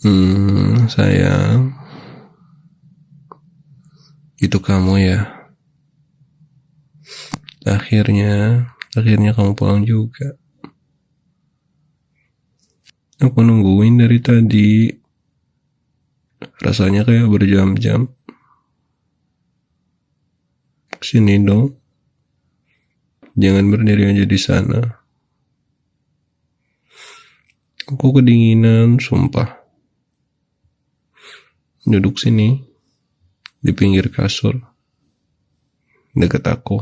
Sayang, itu kamu ya. Akhirnya kamu pulang juga. Aku nungguin dari tadi. Rasanya kayak berjam-jam. Sini dong. Jangan berdiri aja di sana. Aku kedinginan, sumpah. Duduk sini, di pinggir kasur, dekat aku.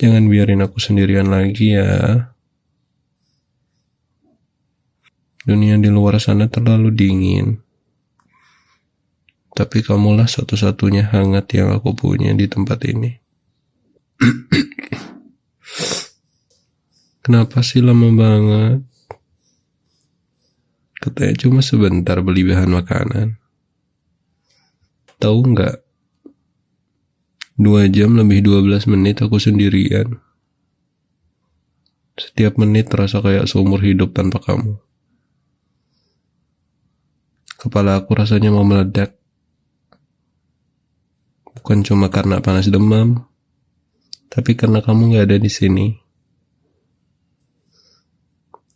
Jangan biarin aku sendirian lagi ya. Dunia di luar sana terlalu dingin. Tapi kamulah satu-satunya hangat yang aku punya di tempat ini. Kenapa sih lama banget? Katanya cuma sebentar beli bahan makanan. Tahu nggak? 2 jam lebih 12 menit aku sendirian. Setiap menit terasa kayak seumur hidup tanpa kamu. Kepala aku rasanya mau meledak. Bukan cuma karena panas demam, tapi karena kamu nggak ada di sini.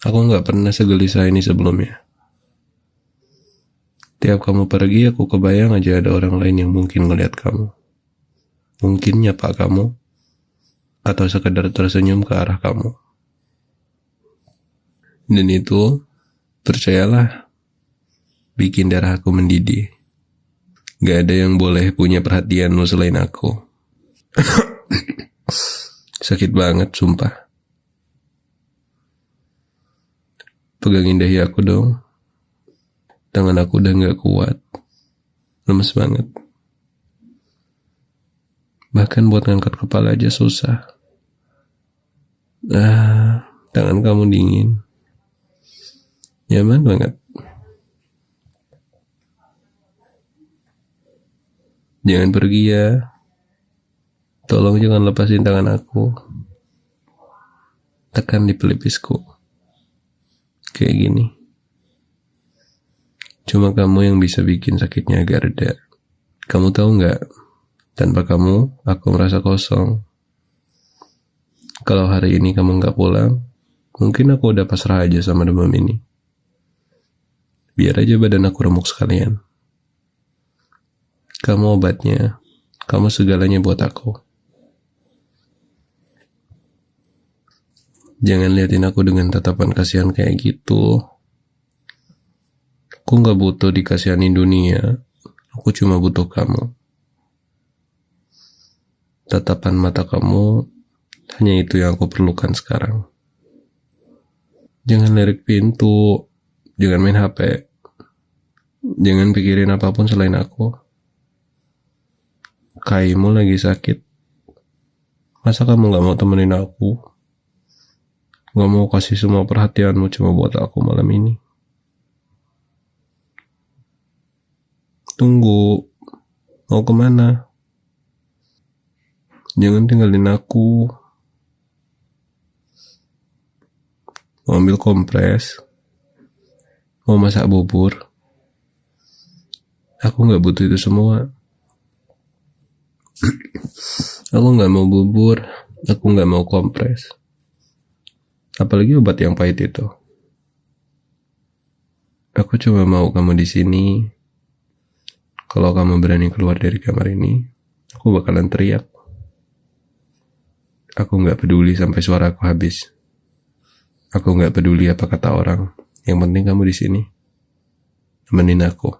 Aku nggak pernah segelisah ini sebelumnya. Tiap kamu pergi, aku kebayang aja ada orang lain yang mungkin ngeliat kamu. Mungkin nyapa kamu, atau sekedar tersenyum ke arah kamu. Dan itu, percayalah, bikin darah aku mendidih. Gak ada yang boleh punya perhatianmu selain aku. Sakit banget, sumpah. Pegangin dahi aku dong. Tangan aku udah gak kuat. Lemes banget. Bahkan buat ngangkat kepala aja susah. Tangan kamu dingin. Nyaman banget. Jangan pergi ya. Tolong jangan lepasin tangan aku. Tekan di pelipisku. Kayak gini. Cuma kamu yang bisa bikin sakitnya agak reda. Kamu tahu nggak? Tanpa kamu, aku merasa kosong. Kalau hari ini kamu nggak pulang, mungkin aku udah pasrah aja sama demam ini. Biar aja badan aku remuk sekalian. Kamu obatnya, kamu segalanya buat aku. Jangan liatin aku dengan tatapan kasihan kayak gitu. Aku gak butuh dikasihani dunia. Aku cuma butuh kamu. Tatapan mata kamu hanya itu yang aku perlukan sekarang. Jangan lirik pintu. Jangan main HP. Jangan pikirin apapun selain aku. Kaimu lagi sakit. Masa kamu gak mau temenin aku? Gak mau kasih semua perhatianmu cuma buat aku malam ini? Tunggu. Mau kemana? Jangan tinggalin aku. Mau ambil kompres? Mau masak bubur? Aku gak butuh itu semua. Aku gak mau bubur. Aku gak mau kompres. Apalagi obat yang pahit itu. Aku cuma mau kamu di sini. Kalau kamu berani keluar dari kamar ini, aku bakalan teriak. Aku gak peduli sampai suaraku habis. Aku gak peduli apa kata orang. Yang penting kamu di sini. Temenin aku.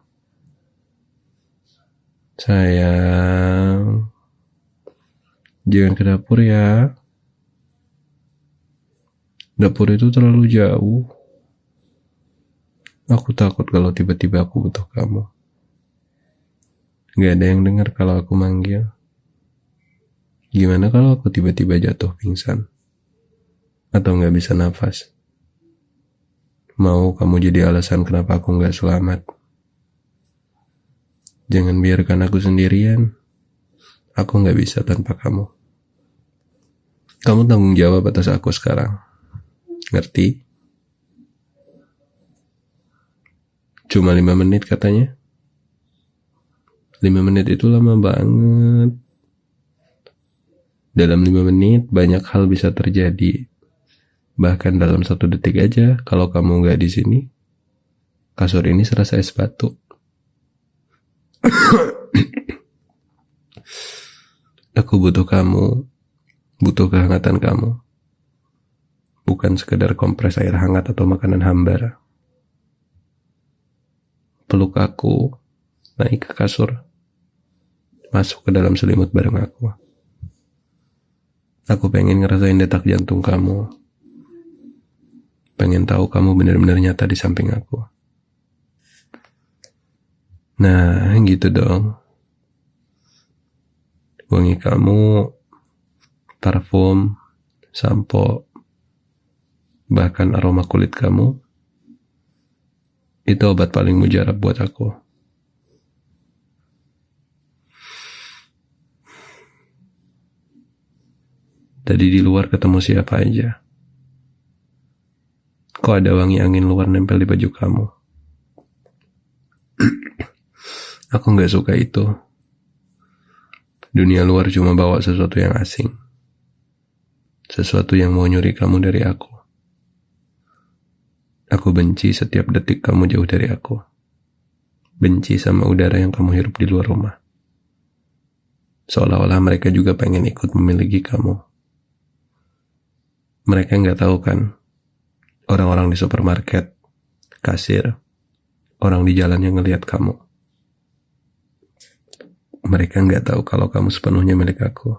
Sayang. Jangan ke dapur ya. Dapur itu terlalu jauh. Aku takut kalau tiba-tiba aku butuh kamu. Gak ada yang dengar kalau aku manggil. Gimana kalau aku tiba-tiba jatuh pingsan? Atau gak bisa nafas? Mau kamu jadi alasan kenapa aku gak selamat? Jangan biarkan aku sendirian. Aku gak bisa tanpa kamu. Kamu tanggung jawab atas aku sekarang. Ngerti? Cuma 5 menit katanya. 5 menit itu lama banget. Dalam 5 menit banyak hal bisa terjadi. Bahkan dalam 1 detik aja, kalau kamu nggak di sini, kasur ini serasa es batu. Aku butuh kamu, butuh kehangatan kamu. Bukan sekedar kompres air hangat atau makanan hambar. Peluk aku, naik ke kasur, masuk ke dalam selimut bareng aku. Aku pengen ngerasain detak jantung kamu. Pengen tahu kamu benar-benar nyata di samping aku. Nah, gitu dong. Wangi kamu, parfum, sampo, bahkan aroma kulit kamu, itu obat paling mujarab buat aku. Tadi di luar ketemu siapa aja. Kok ada wangi angin luar nempel di baju kamu? Aku gak suka itu. Dunia luar cuma bawa sesuatu yang asing. Sesuatu yang mau nyuri kamu dari aku. Aku benci setiap detik kamu jauh dari aku. Benci sama udara yang kamu hirup di luar rumah. Seolah-olah mereka juga pengen ikut memiliki kamu. Mereka gak tahu kan, orang-orang di supermarket, kasir, orang di jalan yang ngelihat kamu. Mereka gak tahu kalau kamu sepenuhnya milik aku.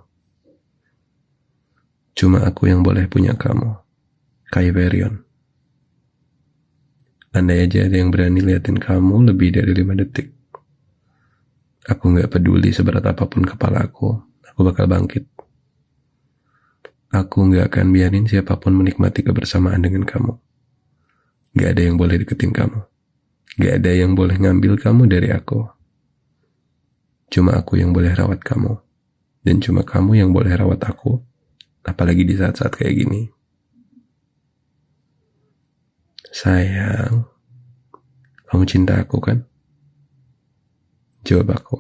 Cuma aku yang boleh punya kamu, Kaiverion. Andai aja ada yang berani liatin kamu lebih dari 5 detik. Aku gak peduli seberat apapun kepala aku bakal bangkit. Aku gak akan biarin siapapun menikmati kebersamaan dengan kamu. Gak ada yang boleh deketin kamu. Gak ada yang boleh ngambil kamu dari aku. Cuma aku yang boleh rawat kamu. Dan cuma kamu yang boleh rawat aku. Apalagi di saat-saat kayak gini. Sayang, kamu cinta aku kan? Jawab aku.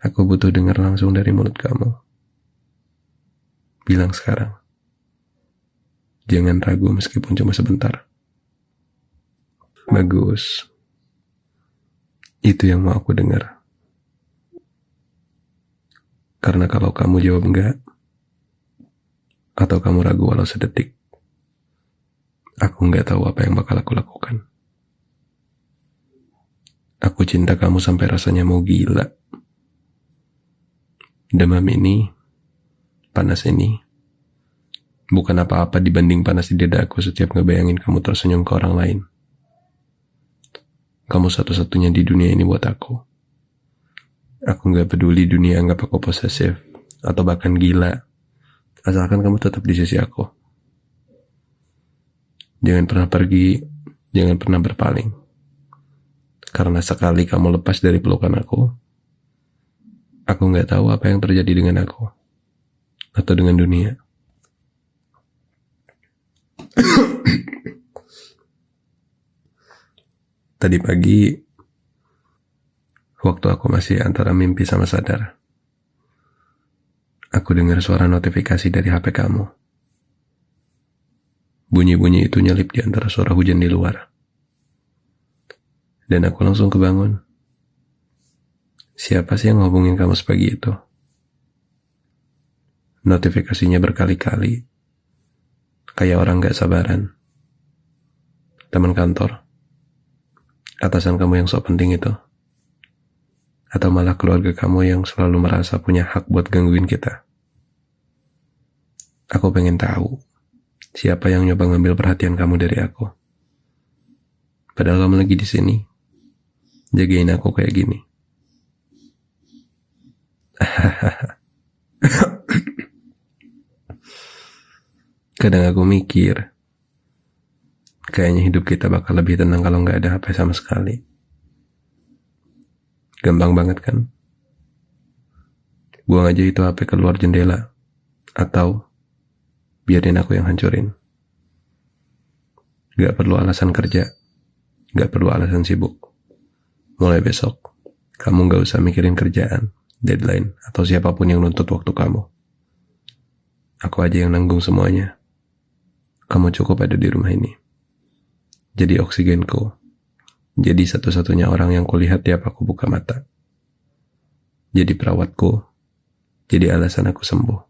Aku butuh dengar langsung dari mulut kamu. Bilang sekarang. Jangan ragu meskipun cuma sebentar. Bagus. Itu yang mau aku dengar. Karena kalau kamu jawab enggak, atau kamu ragu walau sedetik, aku enggak tahu apa yang bakal aku lakukan. Aku cinta kamu sampai rasanya mau gila. Demam ini, panas ini, bukan apa-apa dibanding panas di dada aku setiap ngebayangin kamu tersenyum ke orang lain. Kamu satu-satunya di dunia ini buat aku. Aku gak peduli dunia anggap aku posesif atau bahkan gila, asalkan kamu tetap di sisi aku. Jangan pernah pergi, jangan pernah berpaling. Karena sekali kamu lepas dari pelukan aku gak tahu apa yang terjadi dengan aku atau dengan dunia. Tadi pagi, waktu aku masih antara mimpi sama sadar, aku dengar suara notifikasi dari HP kamu. Bunyi-bunyi itu nyelip di antara suara hujan di luar. Dan aku langsung kebangun. Siapa sih yang ngehubungin kamu sepagi itu? Notifikasinya berkali-kali. Kayak orang gak sabaran. Teman kantor? Atasan kamu yang sok penting itu? Atau malah keluarga kamu yang selalu merasa punya hak buat gangguin kita? Aku pengen tahu siapa yang nyoba ngambil perhatian kamu dari aku. Padahal kamu lagi di sini, jagain aku kayak gini. Kadang aku mikir, kayaknya hidup kita bakal lebih tenang kalau nggak ada HP sama sekali. Gampang banget kan? Buang aja itu HP keluar jendela, atau biarin aku yang hancurin. Gak perlu alasan kerja, Gak perlu alasan sibuk. Mulai besok, kamu gak usah mikirin kerjaan, deadline, atau siapapun yang nuntut waktu kamu. Aku aja yang nanggung semuanya. Kamu cukup ada di rumah ini. Jadi oksigenku. Jadi satu-satunya orang yang kulihat tiap aku buka mata. Jadi perawatku. Jadi alasan aku sembuh.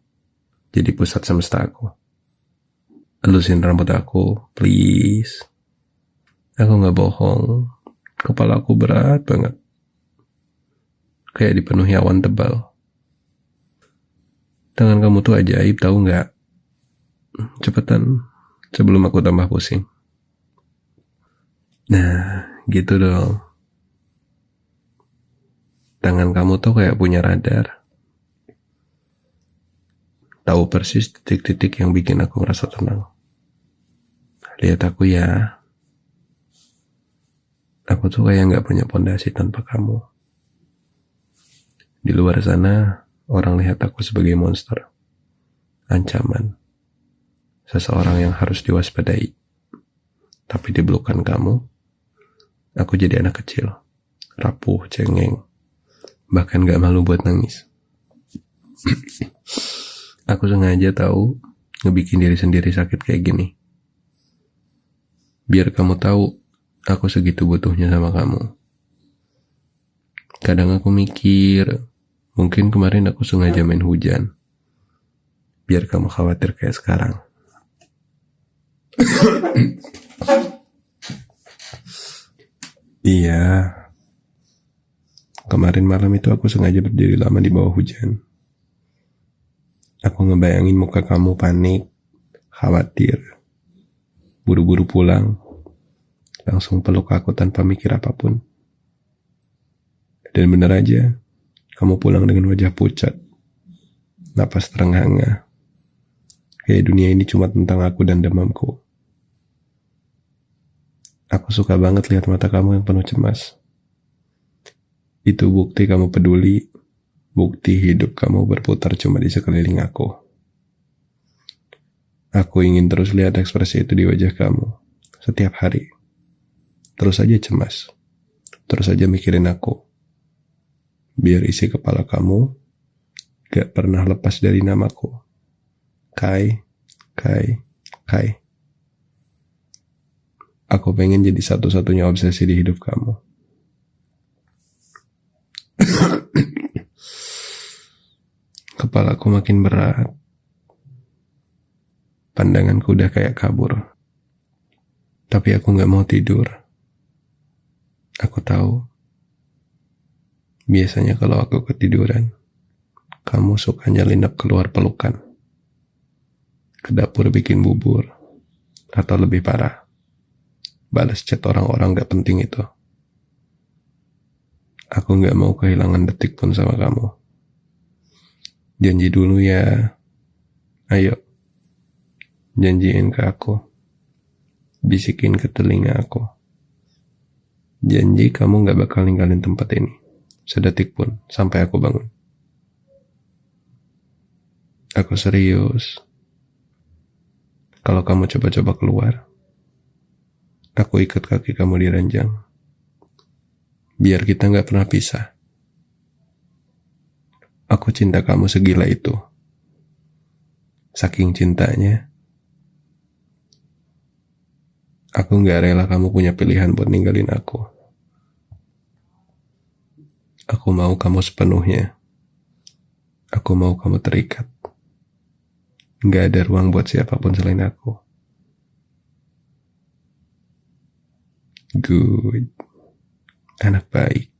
Jadi pusat semesta aku. Elusin rambut aku, please. Aku gak bohong. Kepala aku berat banget. Kayak dipenuhi awan tebal. Tangan kamu tuh ajaib, tahu gak? Cepetan, sebelum aku tambah pusing. Nah, gitu dong. Tangan kamu tuh kayak punya radar. Tahu persis titik-titik yang bikin aku merasa tenang. Lihat aku ya. Aku tuh kayak gak punya pondasi tanpa kamu. Di luar sana, orang lihat aku sebagai monster. Ancaman. Seseorang yang harus diwaspadai. Tapi di pelukan kamu, aku jadi anak kecil. Rapuh, cengeng. Bahkan gak malu buat nangis. Aku sengaja tahu ngebikin diri sendiri sakit kayak gini. Biar kamu tahu aku segitu butuhnya sama kamu. Kadang aku mikir, mungkin kemarin aku sengaja main hujan. Biar kamu khawatir kayak sekarang. Iya. Kemarin malam itu aku sengaja berdiri lama di bawah hujan. Aku ngebayangin muka kamu panik, khawatir, buru-buru pulang, langsung peluk aku tanpa mikir apapun. Dan bener aja, kamu pulang dengan wajah pucat, napas terengah-engah. Kayak dunia ini cuma tentang aku dan demamku. Aku suka banget lihat mata kamu yang penuh cemas. Itu bukti kamu peduli, bukti hidup kamu berputar cuma di sekeliling aku. Aku ingin terus lihat ekspresi itu di wajah kamu, setiap hari. Terus aja cemas, terus aja mikirin aku. Biar isi kepala kamu gak pernah lepas dari namaku. Kai, Kai, Kai. Aku pengen jadi satu-satunya obsesi di hidup kamu. Kepalaku makin berat. Pandanganku udah kayak kabur. Tapi aku gak mau tidur. Aku tahu. Biasanya kalau aku ketiduran, kamu suka nyelinap keluar pelukan. Ke dapur bikin bubur. Atau lebih parah, balas chat orang-orang gak penting itu. Aku gak mau kehilangan detik pun sama kamu. Janji dulu ya. Ayo. Janjiin ke aku. Bisikin ke telinga aku. Janji kamu gak bakal ninggalin tempat ini sedetik pun sampai aku bangun. Aku serius. Kalau kamu coba-coba keluar, aku ikat kaki kamu di ranjang. Biar kita gak pernah pisah. Aku cinta kamu segila itu. Saking cintanya, aku gak rela kamu punya pilihan buat ninggalin aku. Aku mau kamu sepenuhnya. Aku mau kamu terikat. Gak ada ruang buat siapapun selain aku. Good. Anak baik.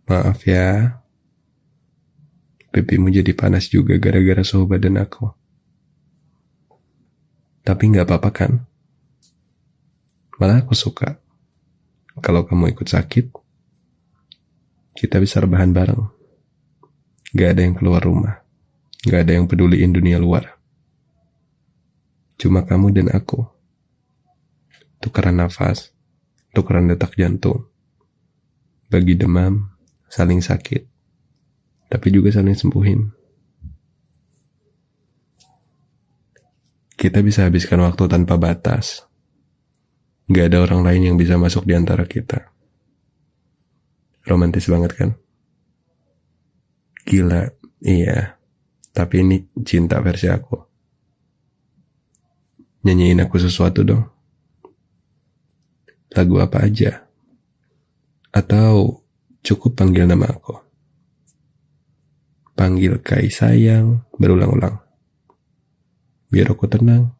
Maaf ya. Pipimu jadi panas juga gara-gara suhu badan aku. Tapi gak apa-apa kan? Malah aku suka. Kalau kamu ikut sakit, kita bisa rebahan bareng. Gak ada yang keluar rumah. Gak ada yang peduliin dunia luar. Cuma kamu dan aku. Tukeran nafas, tukeran detak jantung. Bagi demam, saling sakit. Tapi juga saling sembuhin. Kita bisa habiskan waktu tanpa batas. Gak ada orang lain yang bisa masuk di antara kita. Romantis banget kan? Gila, iya. Tapi ini cinta versi aku. Nyanyiin aku sesuatu dong. Lagu apa aja? Atau cukup panggil nama aku? Panggil Kai sayang berulang-ulang. Biar aku tenang.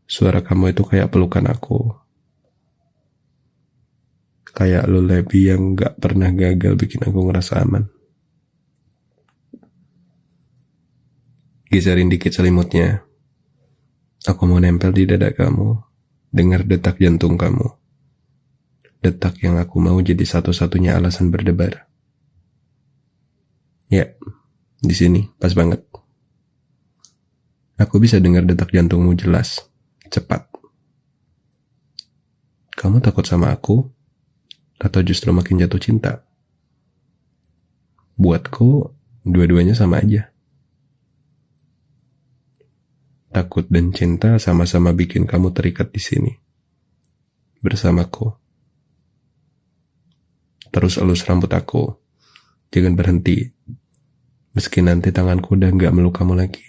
Suara kamu itu kayak pelukan aku. Kayak lullaby yang gak pernah gagal bikin aku ngerasa aman. Geserin dikit selimutnya. Aku mau nempel di dada kamu. Dengar detak jantung kamu. Detak yang aku mau jadi satu-satunya alasan berdebar. Ya, di sini pas banget. Aku bisa dengar detak jantungmu jelas, cepat. Kamu takut sama aku? Atau justru makin jatuh cinta? Buatku, dua-duanya sama aja. Takut dan cinta sama-sama bikin kamu terikat di sini. Bersamaku. Terus elus rambut aku. Jangan berhenti. Meski nanti tanganku udah gak meluk kamu lagi.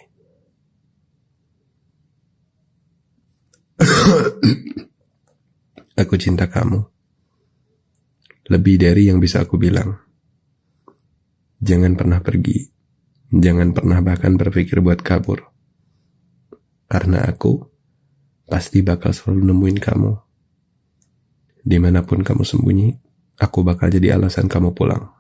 Aku cinta kamu. Lebih dari yang bisa aku bilang. Jangan pernah pergi. Jangan pernah bahkan berpikir buat kabur. Karena aku pasti bakal selalu nemuin kamu. Dimanapun kamu sembunyi, aku bakal jadi alasan kamu pulang.